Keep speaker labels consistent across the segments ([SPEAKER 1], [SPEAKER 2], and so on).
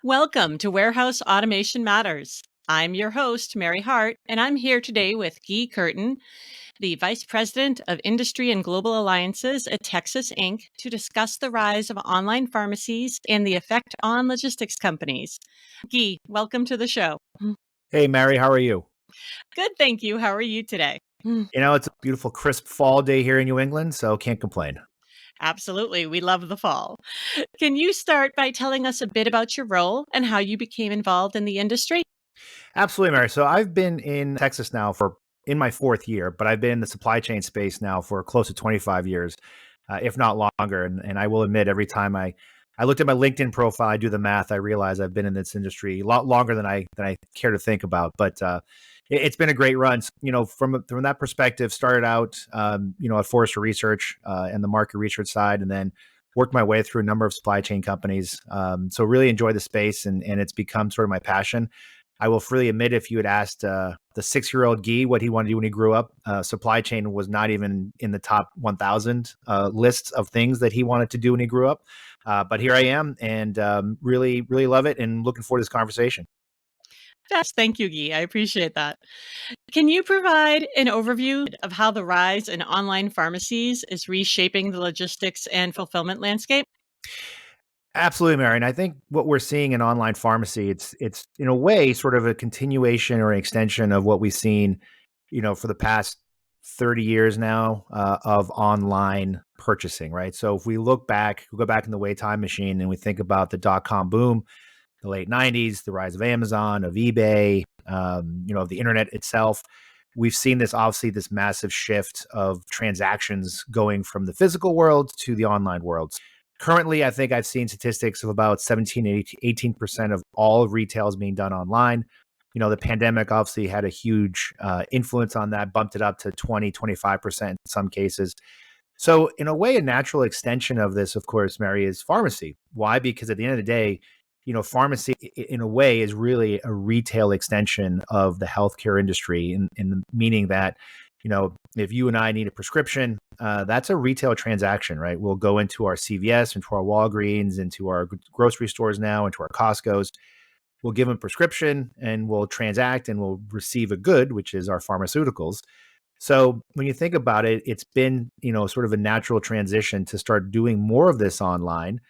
[SPEAKER 1] Welcome to Warehouse Automation Matters. I'm your host, Mary Hart, and I'm here today with Guy Courtin, the Vice President of Industry and Global Alliances at Tecsys Inc., to discuss the rise of online pharmacies and the effect on logistics companies. Guy, welcome to the show.
[SPEAKER 2] Hey, Mary, how are you?
[SPEAKER 1] Good, thank you. How are you today?
[SPEAKER 2] It's a beautiful, crisp fall day here in New England, so can't complain.
[SPEAKER 1] Absolutely. We love the fall. Can you start by telling us a bit about your role and how you became involved in the industry?
[SPEAKER 2] Absolutely, Mary. So I've been in Texas now for in my fourth year, but I've been in the supply chain space now for close to 25 years, if not longer. And I will admit, every time I looked at my LinkedIn profile, I do the math, I realize I've been in this industry a lot longer than I care to think about. But it's been a great run. From that perspective, started out, at Forrester Research and the market research side, and then worked my way through a number of supply chain companies. So really enjoy the space, and it's become sort of my passion. I will freely admit, if you had asked the 6-year-old Guy what he wanted to do when he grew up, supply chain was not even in the top 1,000 lists of things that he wanted to do when he grew up. But here I am, and really, really love it, and looking forward to this conversation.
[SPEAKER 1] Yes, thank you, Guy. I appreciate that. Can you provide an overview of how the rise in online pharmacies is reshaping the logistics and fulfillment landscape?
[SPEAKER 2] Absolutely, Mary. And I think what we're seeing in online pharmacy, it's in a way sort of a continuation or an extension of what we've seen, for the past 30 years now of online purchasing, right? So if we go back in the way time machine and we think about the dot-com boom, the late 90s, the rise of Amazon, of eBay, of the internet itself. We've seen this massive shift of transactions going from the physical world to the online world. Currently, I think I've seen statistics of about 17, 18% of all retail is being done online. The pandemic obviously had a huge influence on that, bumped it up to 20, 25% in some cases. So, in a way, a natural extension of this, of course, Mary, is pharmacy. Why? Because at the end of the day, pharmacy, in a way, is really a retail extension of the healthcare industry, in meaning that, if you and I need a prescription, that's a retail transaction, right? We'll go into our CVS, into our Walgreens, into our grocery stores now, into our Costco's. We'll give them a prescription and we'll transact and we'll receive a good, which is our pharmaceuticals. So when you think about it, it's been, sort of a natural transition to start doing more of this online.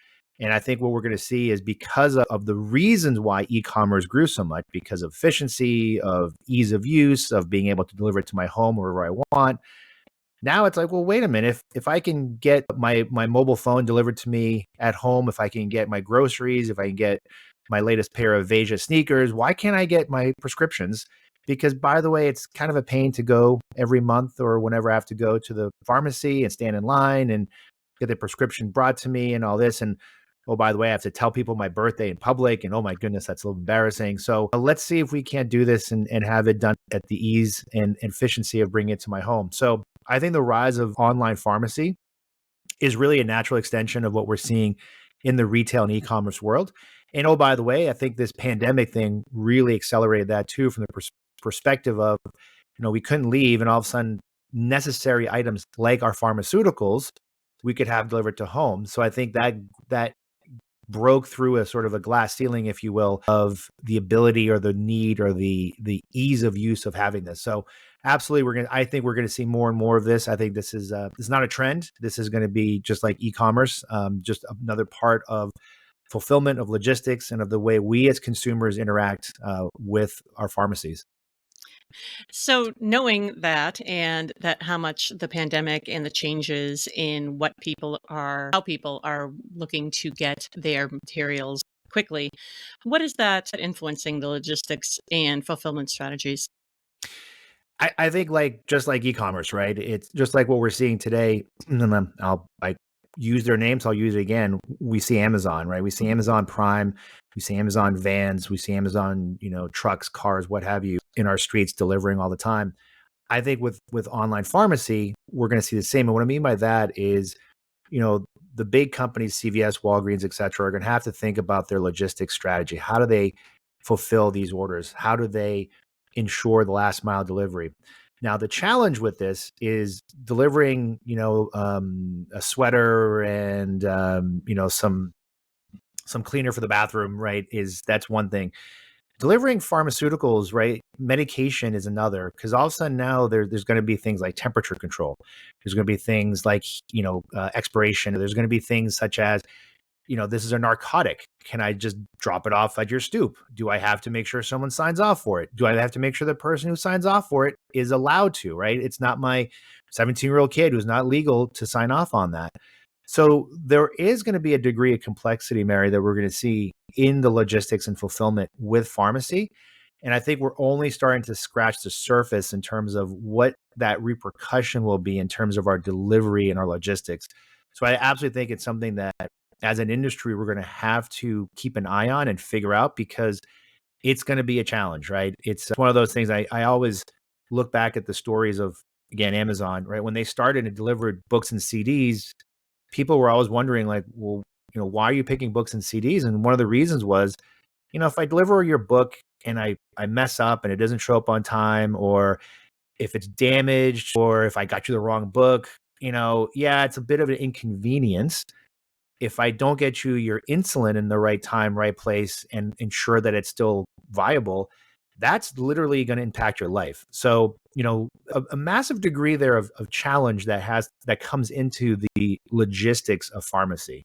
[SPEAKER 2] And I think what we're going to see is because of the reasons why e-commerce grew so much, because of efficiency, of ease of use, of being able to deliver it to my home wherever I want. Now it's like, well, wait a minute. If I can get my mobile phone delivered to me at home, if I can get my groceries, if I can get my latest pair of Veja sneakers, why can't I get my prescriptions? Because, by the way, it's kind of a pain to go every month or whenever I have to go to the pharmacy and stand in line and get the prescription brought to me and all this. And oh, by the way, I have to tell people my birthday in public. And oh my goodness, that's a little embarrassing. So let's see if we can't do this and have it done at the ease and efficiency of bringing it to my home. So I think the rise of online pharmacy is really a natural extension of what we're seeing in the retail and e-commerce world. And oh, by the way, I think this pandemic thing really accelerated that too, from the perspective of, we couldn't leave, and all of a sudden necessary items like our pharmaceuticals, we could have delivered to home. So I think that broke through a sort of a glass ceiling, if you will, of the ability or the need or the ease of use of having this. So absolutely, I think we're gonna see more and more of this. I think this is not a trend. This is going to be just like e-commerce, just another part of fulfillment, of logistics, and of the way we as consumers interact with our pharmacies.
[SPEAKER 1] So, knowing that and that how much the pandemic and the changes in how people are looking to get their materials quickly, what is that influencing the logistics and fulfillment strategies?
[SPEAKER 2] I think, just like e-commerce, right? It's just like what we're seeing today. And then I use their names. I'll use it again. We see Amazon, right? We see Amazon Prime. We see Amazon vans. We see Amazon, trucks, cars, what have you, in our streets delivering all the time. I think with online pharmacy, we're going to see the same. And what I mean by that is, the big companies, CVS, Walgreens, et cetera, are going to have to think about their logistics strategy. How do they fulfill these orders? How do they ensure the last mile delivery? Now, the challenge with this is delivering, a sweater and, some some cleaner for the bathroom, right? That's one thing. Delivering pharmaceuticals, right? Medication is another, because all of a sudden now there's going to be things like temperature control. There's going to be things like, expiration. There's going to be things such as, this is a narcotic. Can I just drop it off at your stoop? Do I have to make sure someone signs off for it? Do I have to make sure the person who signs off for it is allowed to, right? It's not my 17-year-old kid who's not legal to sign off on that. So there is going to be a degree of complexity, Mary, that we're going to see in the logistics and fulfillment with pharmacy. And I think we're only starting to scratch the surface in terms of what that repercussion will be in terms of our delivery and our logistics. So I absolutely think it's something that as an industry, we're going to have to keep an eye on and figure out, because it's going to be a challenge, right? It's one of those things I always look back at the stories of, again, Amazon, right? When they started and delivered books and CDs, people were always wondering, like, well, why are you picking books and CDs? And one of the reasons was, if I deliver your book and I mess up and it doesn't show up on time, or if it's damaged, or if I got you the wrong book, yeah, it's a bit of an inconvenience. If I don't get you your insulin in the right time, right place, and ensure that it's still viable, that's literally going to impact your life. So, a massive degree there of challenge that comes into the logistics of pharmacy.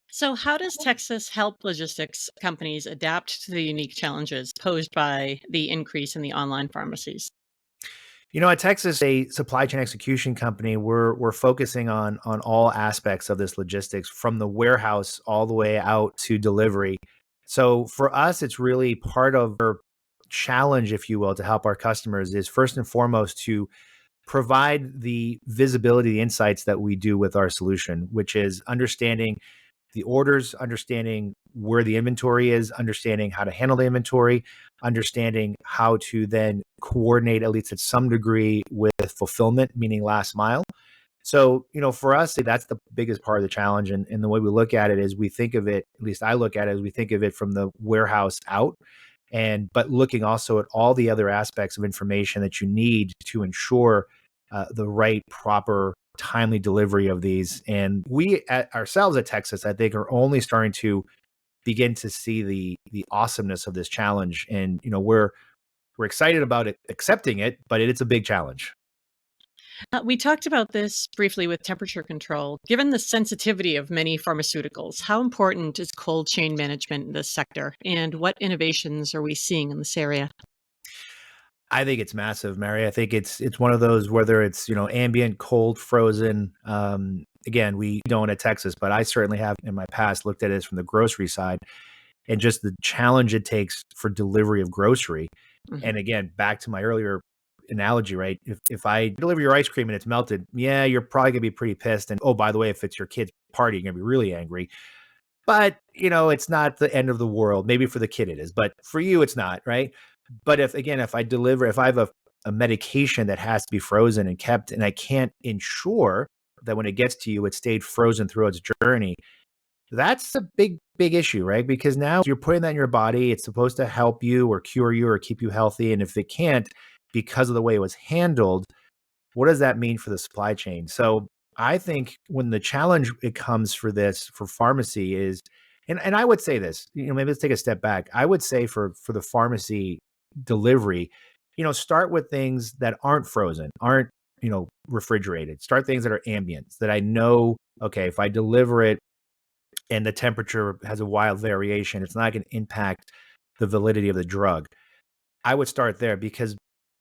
[SPEAKER 1] So, how does Texas help logistics companies adapt to the unique challenges posed by the increase in the online pharmacies?
[SPEAKER 2] At Tecsys, a supply chain execution company, we're focusing on all aspects of this logistics, from the warehouse all the way out to delivery. So for us, it's really part of our challenge, if you will, to help our customers, is first and foremost to provide the visibility, the insights that we do with our solution, which is understanding the orders, understanding where the inventory is, understanding how to handle the inventory, understanding how to then coordinate, at least at some degree, with fulfillment, meaning last mile. So, for us, that's the biggest part of the challenge. And the way we look at it is, we think of it, at least I look at it, as we think of it from the warehouse out, but looking also at all the other aspects of information that you need to ensure the right, proper, timely delivery of these. And we ourselves at Tecsys, I think, are only starting to begin to see the awesomeness of this challenge. And we're excited about it, accepting it, but it's a big challenge.
[SPEAKER 1] We talked about this briefly with temperature control. Given the sensitivity of many pharmaceuticals, how important is cold chain management in this sector? And what innovations are we seeing in this area?
[SPEAKER 2] I think it's massive, Mary. I think it's one of those, whether it's ambient, cold, frozen. Again, we don't at Tecsys, but I certainly have in my past looked at it from the grocery side, and just the challenge it takes for delivery of grocery.
[SPEAKER 1] Mhm.
[SPEAKER 2] And again, back to my earlier analogy, right? If I deliver your ice cream and it's melted, yeah, you're probably gonna be pretty pissed. And oh, by the way, if it's your kid's party, you're gonna be really angry. But, it's not the end of the world. Maybe for the kid it is, but for you, it's not, right? But if I have a medication that has to be frozen and kept, and I can't ensure that when it gets to you, it stayed frozen through its journey, that's a big, big issue, right? Because now you're putting that in your body. It's supposed to help you or cure you or keep you healthy. And if it can't, because of the way it was handled, what does that mean for the supply chain? So I think when the challenge it comes for this for pharmacy is, and I would say this, maybe let's take a step back. I would say for the pharmacy delivery, start with things that aren't frozen, aren't refrigerated. Start things that are ambient, that I know, okay, if I deliver it and the temperature has a wild variation, it's not going to impact the validity of the drug. I would start there, because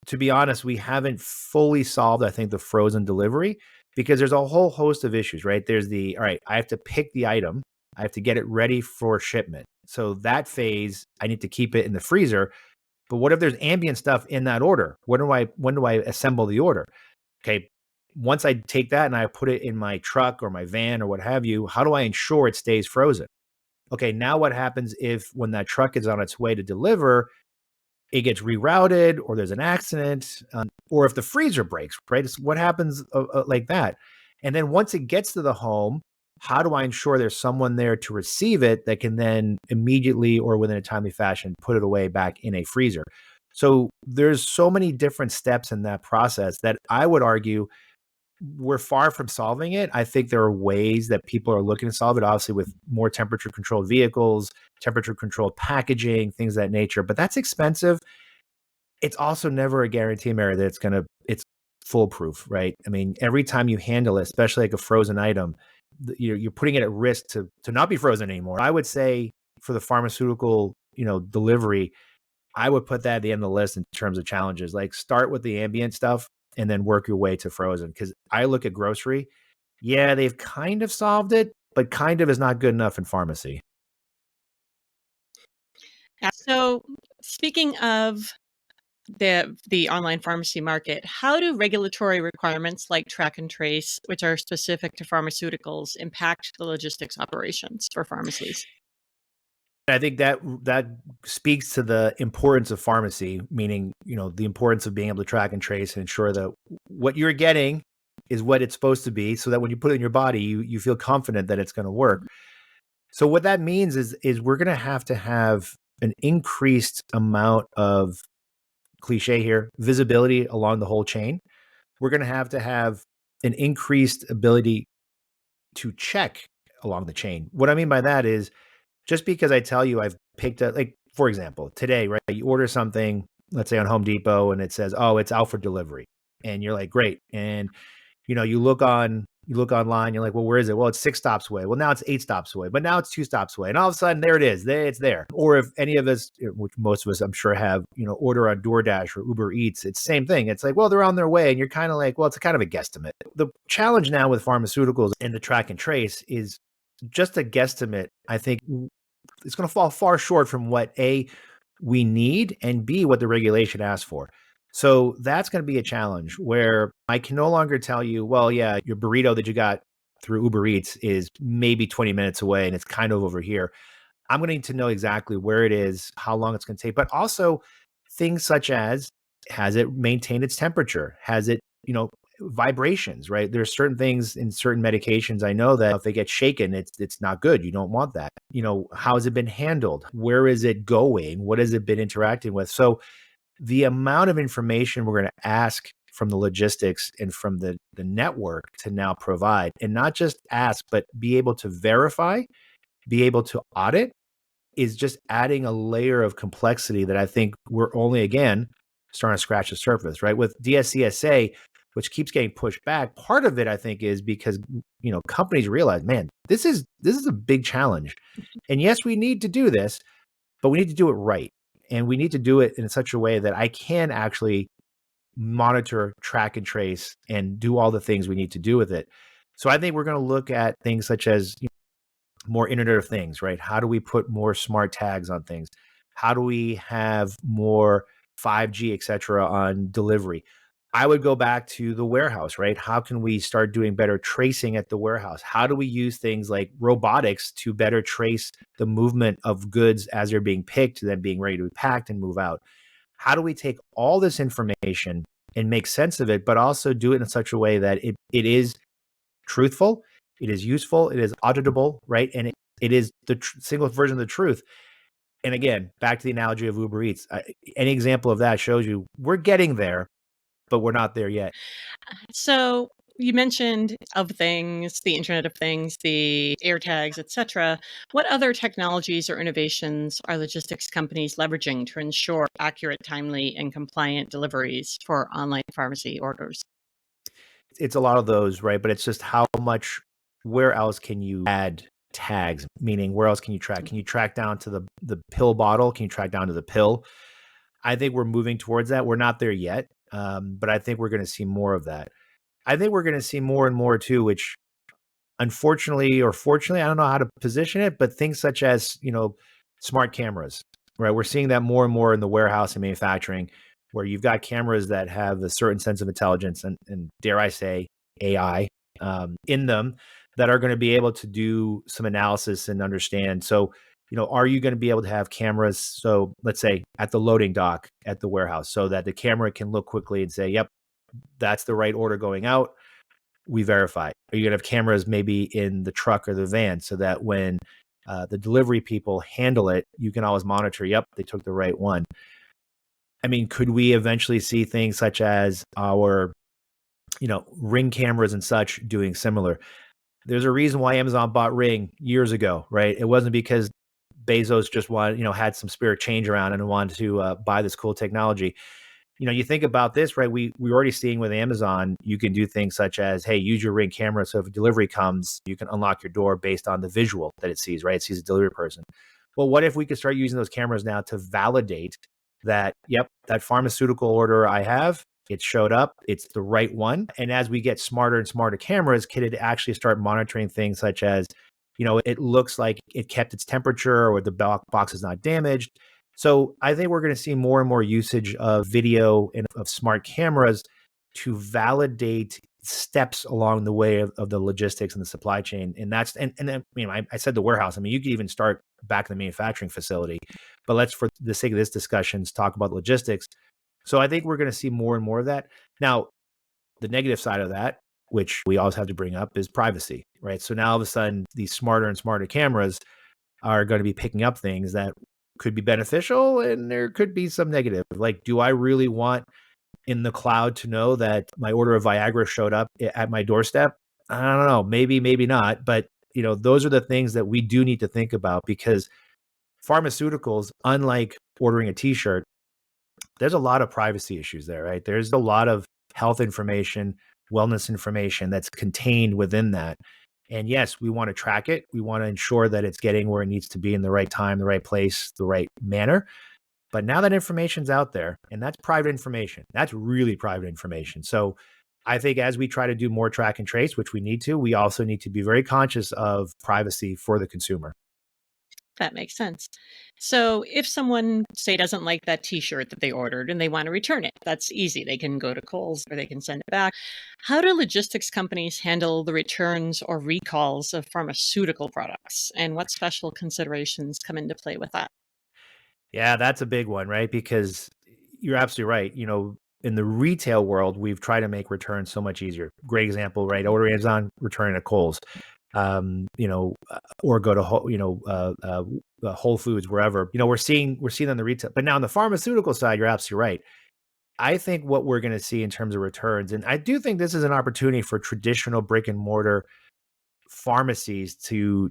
[SPEAKER 2] to be honest, we haven't fully solved, I think, the frozen delivery, because there's a whole host of issues, right? All right, I have to pick the item, I have to get it ready for shipment. So that phase, I need to keep it in the freezer. But what if there's ambient stuff in that order? When do I assemble the order? Okay. Once I take that and I put it in my truck or my van or what have you, how do I ensure it stays frozen? Okay, now what happens if when that truck is on its way to deliver, it gets rerouted, or there's an accident, or if the freezer breaks, right? It's what happens like that. And then once it gets to the home, how do I ensure there's someone there to receive it that can then immediately or within a timely fashion put it away back in a freezer? So there's so many different steps in that process that I would argue we're far from solving it. I think there are ways that people are looking to solve it, obviously with more temperature controlled vehicles, temperature controlled packaging, things of that nature. But that's expensive. It's also never a guarantee, Mary, that it's foolproof, right? I mean, every time you handle it, especially like a frozen item, you're putting it at risk to not be frozen anymore. I would say for the pharmaceutical, delivery, I would put that at the end of the list in terms of challenges. Like start with the ambient stuff and then work your way to frozen. Because I look at grocery, yeah, they've kind of solved it, but kind of is not good enough in pharmacy.
[SPEAKER 1] So, speaking of the online pharmacy market, how do regulatory requirements like track and trace, which are specific to pharmaceuticals, impact the logistics operations for pharmacies?
[SPEAKER 2] I think that speaks to the importance of pharmacy, meaning, the importance of being able to track and trace and ensure that what you're getting is what it's supposed to be, so that when you put it in your body, you feel confident that it's going to work. So what that means is we're going to have an increased amount of, cliche here, visibility along the whole chain. We're going to have an increased ability to check along the chain. What I mean by that is, just because I tell you I've picked up, like, for example, today, right? You order something, let's say on Home Depot, and it says, oh, it's out for delivery. And you're like, great. And you look online, you're like, well, where is it? Well, it's 6 stops away. Well, now it's 8 stops away, but now it's 2 stops away. And all of a sudden, there it is. It's there. Or if any of us, which most of us I'm sure have, order on DoorDash or Uber Eats, it's the same thing. It's like, well, they're on their way. And you're kind of like, well, it's a kind of a guesstimate. The challenge now with pharmaceuticals and the track and trace is just a guesstimate. I think it's going to fall far short from what we need, and B, what the regulation asks for. So that's going to be a challenge where I can no longer tell you, well, yeah, your burrito that you got through Uber Eats is maybe 20 minutes away and it's kind of over here. I'm going to need to know exactly where it is, how long it's going to take, but also things such as, has it maintained its temperature? Has it, vibrations, right? There's certain things in certain medications I know that if they get shaken, it's not good. You don't want that. How has it been handled? Where is it going? What has it been interacting with? So the amount of information we're going to ask from the logistics and from the network to now provide, and not just ask, but be able to verify, be able to audit, is just adding a layer of complexity that I think we're only, again, starting to scratch the surface, right? With DSCSA, which keeps getting pushed back, part of it, I think, is because, companies realize, man, this is a big challenge. And yes, we need to do this, but we need to do it right. And we need to do it in such a way that I can actually monitor, track, and trace, and do all the things we need to do with it. So I think we're going to look at things such as, more Internet of Things, right? How do we put more smart tags on things? How do we have more 5G, et cetera, on delivery? I would go back to the warehouse, right? How can we start doing better tracing at the warehouse? How do we use things like robotics to better trace the movement of goods as they're being picked, then being ready to be packed and move out? How do we take all this information and make sense of it, but also do it in such a way that it is truthful, it is useful, it is auditable, right? And it is the single version of the truth. And again, back to the analogy of Uber Eats, any example of that shows you we're getting there, but we're not there yet.
[SPEAKER 1] So you mentioned of things, the Internet of Things, the air tags, etc. What other technologies or innovations are logistics companies leveraging to ensure accurate, timely, and compliant deliveries for online pharmacy orders?
[SPEAKER 2] It's a lot of those, right? But it's just how much, where else can you add tags? Meaning, where else can you track? Can you track down to the pill bottle? Can you track down to the pill? I think we're moving towards that. We're not there yet, but I think we're going to see more of that. I think we're going to see more and more too, which unfortunately or fortunately, I don't know how to position it, but things such as, smart cameras, right? We're seeing that more and more in the warehouse and manufacturing, where you've got cameras that have a certain sense of intelligence and dare I say, AI in them, that are going to be able to do some analysis and understand. So, are you going to be able to have cameras? So let's say at the loading dock at the warehouse, so that the camera can look quickly and say, yep, that's the right order going out. We verify. Are you going to have cameras maybe in the truck or the van, so that when the delivery people handle it, you can always monitor, yep, they took the right one. I mean, could we eventually see things such as our Ring cameras and such doing similar. There's a reason why Amazon bought Ring years ago, right? It wasn't because Bezos just wanted, had some spirit change around and wanted to buy this cool technology. You think about this, right? We're already seeing with Amazon, you can do things such as, hey, use your Ring camera. So if a delivery comes, you can unlock your door based on the visual that it sees, right? It sees a delivery person. Well, what if we could start using those cameras now to validate that, yep, that pharmaceutical order I have, it showed up, it's the right one. And as we get smarter and smarter cameras, can it actually start monitoring things such as, it looks like it kept its temperature or the box is not damaged. So I think we're going to see more and more usage of video and of smart cameras to validate steps along the way of the logistics and the supply chain. And that's, and then, I said the warehouse. I mean, you could even start back in the manufacturing facility, but let's, for the sake of this discussion, talk about logistics. So I think we're going to see more and more of that. Now, the negative side of that, which we always have to bring up, is privacy, right? So now all of a sudden, these smarter and smarter cameras are going to be picking up things that could be beneficial and there could be some negative. Like, do I really want in the cloud to know that my order of Viagra showed up at my doorstep? I don't know. Maybe, maybe not. But, those are the things that we do need to think about because pharmaceuticals, unlike ordering a t-shirt, there's a lot of privacy issues there, right? There's a lot of health information, wellness information that's contained within that. And yes, we want to track it. We want to ensure that it's getting where it needs to be in the right time, the right place, the right manner. But now that information's out there, and that's private information, that's really private information. So I think as we try to do more track and trace, which we need to, we also need to be very conscious of privacy for the consumer.
[SPEAKER 1] That makes sense. So if someone, say, doesn't like that t-shirt that they ordered and they want to return it, that's easy. They can go to Kohl's or they can send it back. How do logistics companies handle the returns or recalls of pharmaceutical products? And what special considerations come into play with that?
[SPEAKER 2] Yeah, that's a big one, right? Because you're absolutely right. In the retail world, we've tried to make returns so much easier. Great example, right? Order Amazon, return at Kohl's, or go to Whole Foods, wherever. We're seeing on the retail, but now on the pharmaceutical side, you're absolutely right. I think what we're going to see in terms of returns, and I do think this is an opportunity for traditional brick and mortar pharmacies to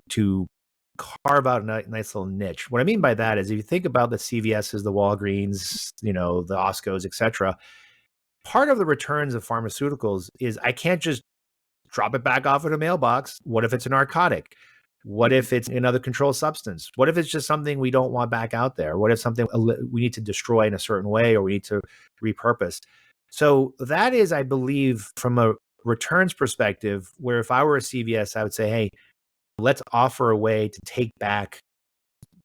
[SPEAKER 2] carve out a nice little niche. What I mean by that is if you think about the CVSs, the Walgreens, the Oscos, et cetera, part of the returns of pharmaceuticals is I can't just drop it back off at a mailbox. What if it's a narcotic? What if it's another controlled substance? What if it's just something we don't want back out there? What if something we need to destroy in a certain way or we need to repurpose? So that is, I believe, from a returns perspective, where if I were a CVS, I would say, hey, let's offer a way to take back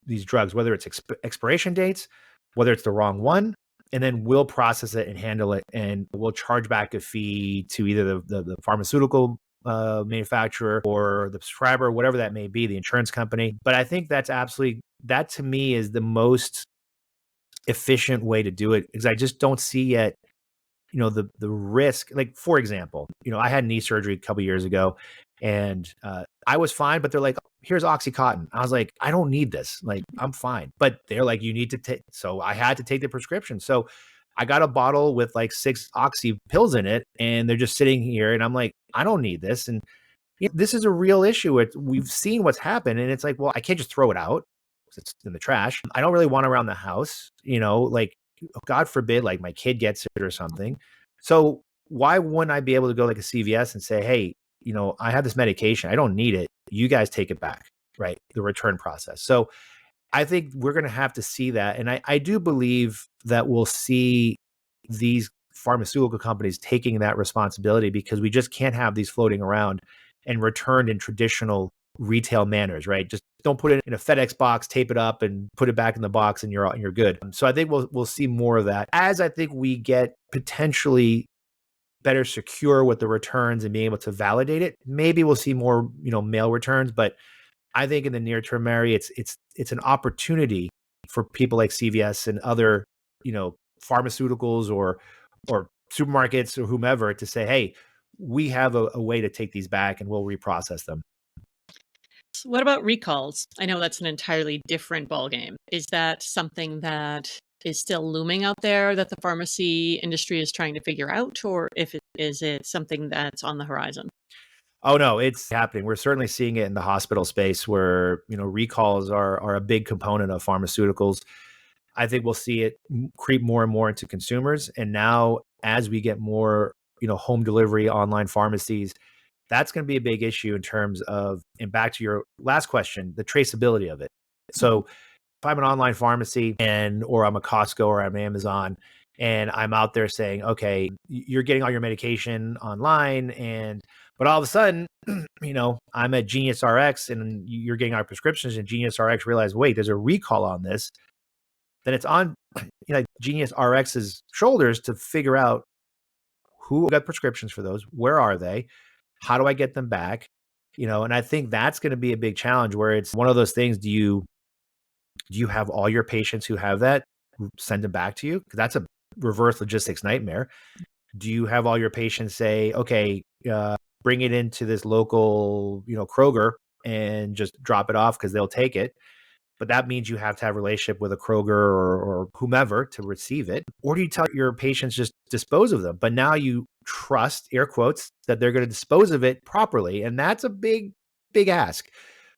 [SPEAKER 2] these drugs, whether it's expiration dates, whether it's the wrong one, and then we'll process it and handle it, and we'll charge back a fee to either the pharmaceutical manufacturer or the prescriber, whatever that may be, the insurance company. But I think that to me is the most efficient way to do it because I just don't see yet the risk. Like, for example, I had knee surgery a couple years ago and I was fine, but they're like, here's Oxycontin. I was like, I don't need this, like I'm fine, but they're like, you need to take, so I had to take the prescription. So I got a bottle with like 6 oxy pills in it and they're just sitting here and I'm like, I don't need this. And this is a real issue. We've seen what's happened and it's like, well, I can't just throw it out, it's in the trash. I don't really want it around the house, like God forbid, like my kid gets it or something. So why wouldn't I be able to go like a CVS and say, hey, I have this medication. I don't need it. You guys take it back, right? The return process. So I think we're going to have to see that. And I do believe that we'll see these pharmaceutical companies taking that responsibility because we just can't have these floating around and returned in traditional retail manners, right? Just don't put it in a FedEx box, tape it up and put it back in the box and you're good. So I think we'll see more of that as I think we get potentially better secure with the returns and being able to validate it. Maybe we'll see more, mail returns, but I think in the near term, Mary, it's an opportunity for people like CVS and other, pharmaceuticals or supermarkets or whomever to say, hey, we have a way to take these back and we'll reprocess them.
[SPEAKER 1] So what about recalls? I know that's an entirely different ballgame. Is that something that is still looming out there that the pharmacy industry is trying to figure out, or is it something that's on the horizon?
[SPEAKER 2] Oh no, it's happening. We're certainly seeing it in the hospital space where, recalls are a big component of pharmaceuticals. I think we'll see it creep more and more into consumers. And now as we get more, home delivery, online pharmacies, that's going to be a big issue in terms of, and back to your last question, the traceability of it.
[SPEAKER 1] Mhm.
[SPEAKER 2] So if I'm an online pharmacy or I'm a Costco or I'm Amazon and I'm out there saying, okay, you're getting all your medication online but all of a sudden, I'm at Genius RX and you're getting our prescriptions and Genius RX realize, wait, there's a recall on this. Then it's on Genius RX's shoulders to figure out who got prescriptions for those, where are they, how do I get them back? And I think that's going to be a big challenge where it's one of those things. Do you have all your patients who have that send them back to you? Because that's a reverse logistics nightmare. Do you have all your patients say, okay, bring it into this local, Kroger and just drop it off because they'll take it? But that means you have to have a relationship with a Kroger or whomever to receive it. Or do you tell your patients just dispose of them? But now you trust, air quotes, that they're going to dispose of it properly. And that's a big, big ask.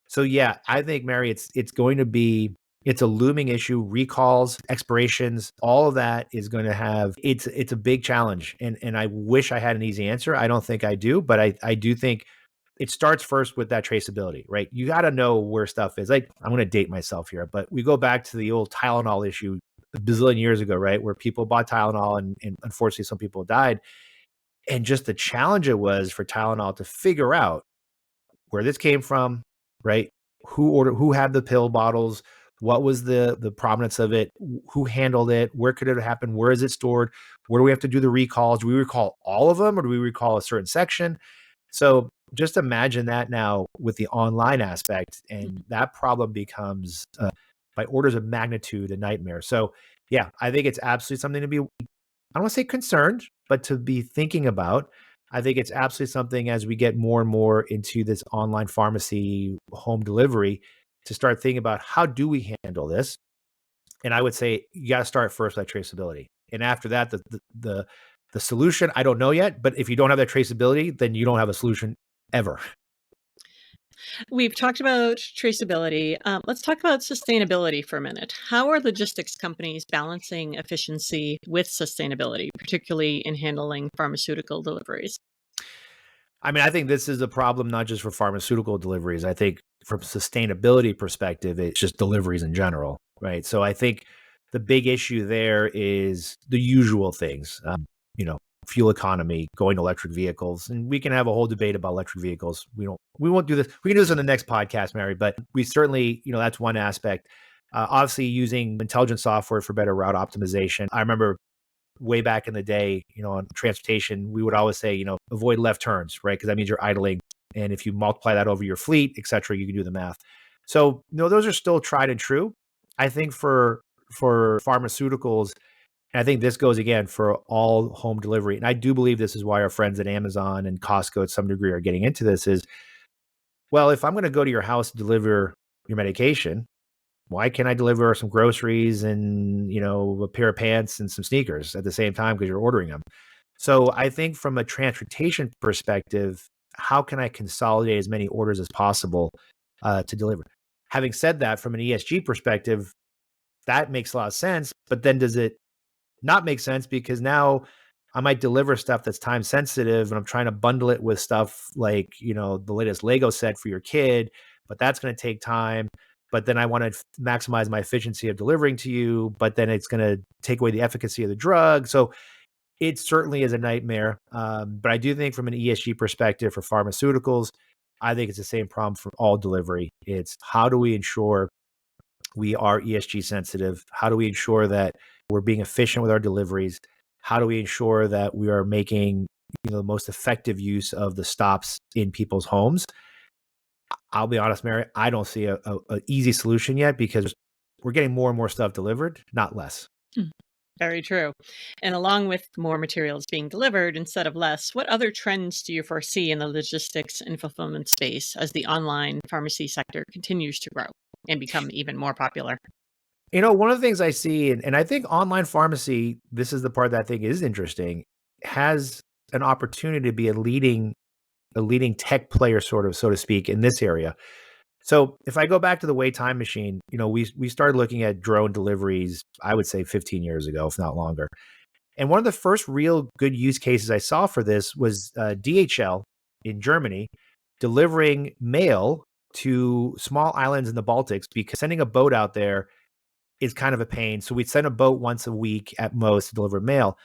[SPEAKER 2] So yeah, I think, Mary, it's going to be it's a looming issue. Recalls, expirations, all of that is going to have it's a big challenge. And I wish I had an easy answer. I don't think I do, but I do think it starts first with that traceability, right? You got to know where stuff is. Like, I'm going to date myself here, but we go back to the old Tylenol issue a bazillion years ago, right? Where people bought Tylenol and unfortunately some people died. And just the challenge it was for Tylenol to figure out where this came from, right? Who had the pill bottles, what was the provenance of it, who handled it, where could it happen, where is it stored, where do we have to do the recalls? Do we recall all of them or do we recall a certain section? So just imagine that now with the online aspect, and that problem becomes by orders of magnitude a nightmare. So yeah, I think it's absolutely something to be, I don't want to say concerned, but to be thinking about. I think it's absolutely something as we get more and more into this online pharmacy home delivery to start thinking about how do we handle this? And I would say you got to start first with traceability. And after that, the solution, I don't know yet, but if you don't have that traceability, then you don't have a solution ever.
[SPEAKER 1] We've talked about traceability. Let's talk about sustainability for a minute. How are logistics companies balancing efficiency with sustainability, particularly in handling pharmaceutical deliveries?
[SPEAKER 2] I mean, I think this is a problem not just for pharmaceutical deliveries. I think from sustainability perspective, it's just deliveries in general, right? So I think the big issue there is the usual things, fuel economy, going to electric vehicles, and we can have a whole debate about electric vehicles. We won't do this. We can do this in the next podcast, Mary. But we certainly, that's one aspect. Obviously, using intelligent software for better route optimization. I remember way back in the day, on transportation, we would always say, avoid left turns, right? Because that means you're idling. And if you multiply that over your fleet, et cetera, you can do the math. So, those are still tried and true. I think for pharmaceuticals, and I think this goes again for all home delivery. And I do believe this is why our friends at Amazon and Costco at some degree are getting into this is, well, if I'm going to go to your house to deliver your medication, why can't I deliver some groceries and, a pair of pants and some sneakers at the same time because you're ordering them? So I think from a transportation perspective, how can I consolidate as many orders as possible to deliver? Having said that, from an ESG perspective, that makes a lot of sense. But then does it not make sense because now I might deliver stuff that's time sensitive and I'm trying to bundle it with stuff like, the latest Lego set for your kid, but that's going to take time. But then I want to maximize my efficiency of delivering to you, but then it's going to take away the efficacy of the drug. So it certainly is a nightmare. But I do think from an ESG perspective for pharmaceuticals, I think it's the same problem for all delivery. It's how do we ensure we are ESG sensitive? How do we ensure that we're being efficient with our deliveries? How do we ensure that we are making the most effective use of the stops in people's homes? I'll be honest, Mary, I don't see a easy solution yet because we're getting more and more stuff delivered, not less.
[SPEAKER 1] Mm. Very true. And along with more materials being delivered instead of less, what other trends do you foresee in the logistics and fulfillment space as the online pharmacy sector continues to grow and become even more popular?
[SPEAKER 2] One of the things I see, and I think online pharmacy, this is the part that I think is interesting, has an opportunity to be a leading tech player, sort of, so to speak, in this area. So if I go back to the way time machine, we started looking at drone deliveries, I would say 15 years ago, if not longer. And one of the first real good use cases I saw for this was DHL in Germany delivering mail to small islands in the Baltics, because sending a boat out there is kind of a pain. So we'd send a boat once a week at most to deliver mail.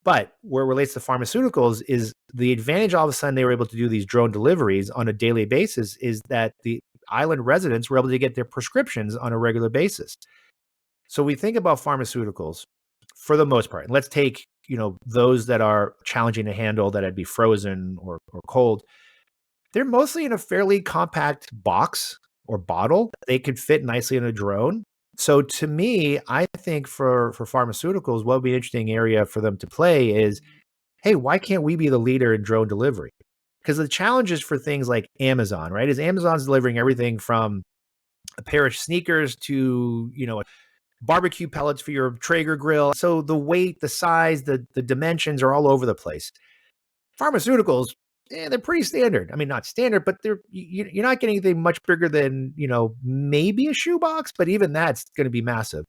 [SPEAKER 2] But where it relates to pharmaceuticals is the advantage all of a sudden they were able to do these drone deliveries on a daily basis is that the island residents were able to get their prescriptions on a regular basis. So we think about pharmaceuticals for the most part. And let's take, those that are challenging to handle, that would be frozen or cold. They're mostly in a fairly compact box or bottle. They could fit nicely in a drone. So to me, I think for pharmaceuticals, what would be an interesting area for them to play is, hey, why can't we be the leader in drone delivery? Because the challenges for things like Amazon, right, is Amazon's delivering everything from a pair of sneakers to, barbecue pellets for your Traeger grill. So the weight, the size, the dimensions are all over the place. Pharmaceuticals, they're pretty standard. I mean, not standard, but you're not getting anything much bigger than, maybe a shoebox, but even that's going to be massive.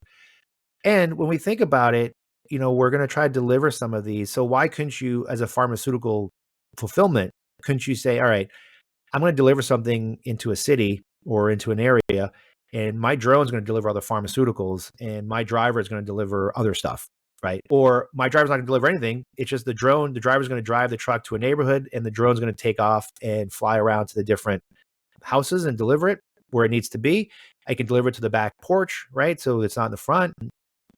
[SPEAKER 2] And when we think about it, we're going to try to deliver some of these. So why couldn't you, as a pharmaceutical fulfillment, couldn't you say, all right, I'm going to deliver something into a city or into an area, and my drone is going to deliver other pharmaceuticals, and my driver is going to deliver other stuff, right? Or my driver's not going to deliver anything. It's just the drone. The driver's going to drive the truck to a neighborhood, and the drone's going to take off and fly around to the different houses and deliver it where it needs to be. I can deliver it to the back porch, right? So it's not in the front.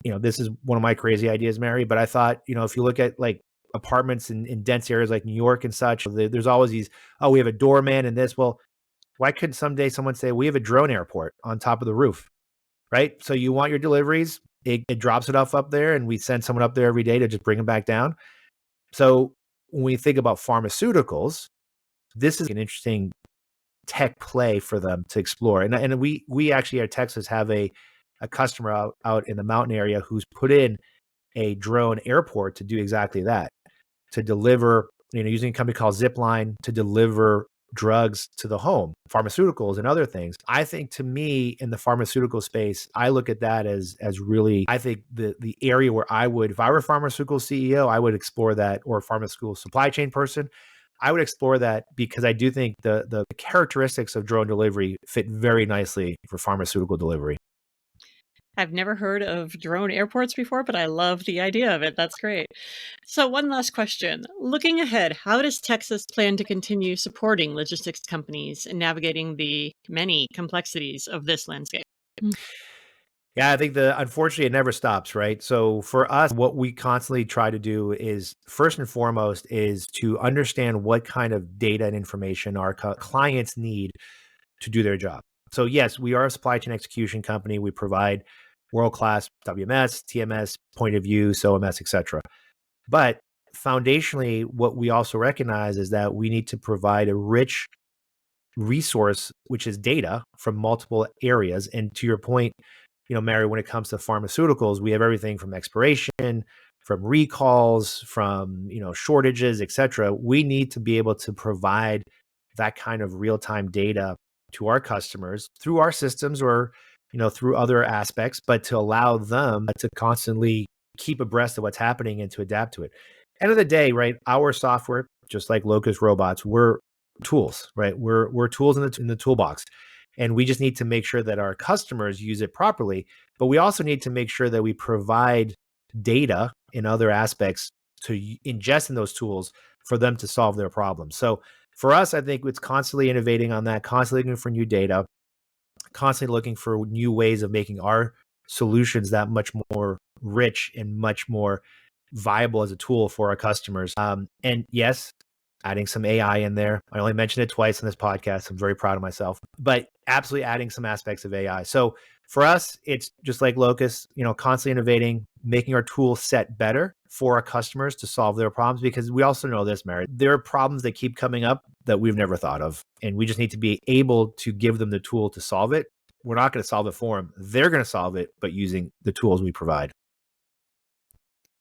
[SPEAKER 2] This is one of my crazy ideas, Mary, but I thought, if you look at like apartments in dense areas like New York and such, there's always these, oh, we have a doorman and this. Well, why couldn't someday someone say, we have a drone airport on top of the roof, right? So you want your deliveries, it drops it off up there, and we send someone up there every day to just bring them back down. So when we think about pharmaceuticals, this is an interesting tech play for them to explore. And we actually at Tecsys have a customer out in the mountain area who's put in a drone airport to do exactly that, to deliver, using a company called Zipline to deliver drugs to the home, pharmaceuticals and other things. I think, to me, in the pharmaceutical space, I look at that as really, I think the area where I would, if I were a pharmaceutical CEO, I would explore that, or a pharmaceutical supply chain person, I would explore that, because I do think the characteristics of drone delivery fit very nicely for pharmaceutical delivery.
[SPEAKER 1] I've never heard of drone airports before, but I love the idea of it. That's great. So, one last question. Looking ahead, how does Texas plan to continue supporting logistics companies and navigating the many complexities of this landscape?
[SPEAKER 2] Yeah, I think unfortunately it never stops, right? So for us, what we constantly try to do is, first and foremost, is to understand what kind of data and information our clients need to do their job. So yes, we are a supply chain execution company. We provide world-class WMS, TMS, point of view, OMS, etc. But foundationally, what we also recognize is that we need to provide a rich resource, which is data from multiple areas. And to your point, Mary, when it comes to pharmaceuticals, we have everything from expiration, from recalls, from, shortages, et cetera. We need to be able to provide that kind of real-time data to our customers through our systems, or, through other aspects, but to allow them to constantly keep abreast of what's happening and to adapt to it. End of the day, right? Our software, just like Locus robots, we're tools, right? We're tools in the toolbox. And we just need to make sure that our customers use it properly. But we also need to make sure that we provide data in other aspects to ingest in those tools for them to solve their problems. So for us, I think it's constantly innovating on that, constantly looking for new data, constantly looking for new ways of making our solutions that much more rich and much more viable as a tool for our customers. And yes, adding some AI in there. I only mentioned it twice in this podcast. I'm very proud of myself, but absolutely adding some aspects of AI. So for us, it's just like Locus, constantly innovating, making our tool set better for our customers to solve their problems, because we also know this, Mary, there are problems that keep coming up that we've never thought of. And we just need to be able to give them the tool to solve it. We're not going to solve it for them. They're going to solve it, but using the tools we provide.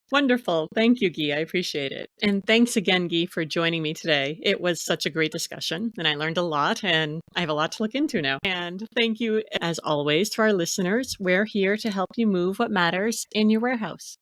[SPEAKER 1] Wonderful. Thank you, Guy. I appreciate it. And thanks again, Guy, for joining me today. It was such a great discussion, and I learned a lot, and I have a lot to look into now. And thank you, as always, to our listeners. We're here to help you move what matters in your warehouse.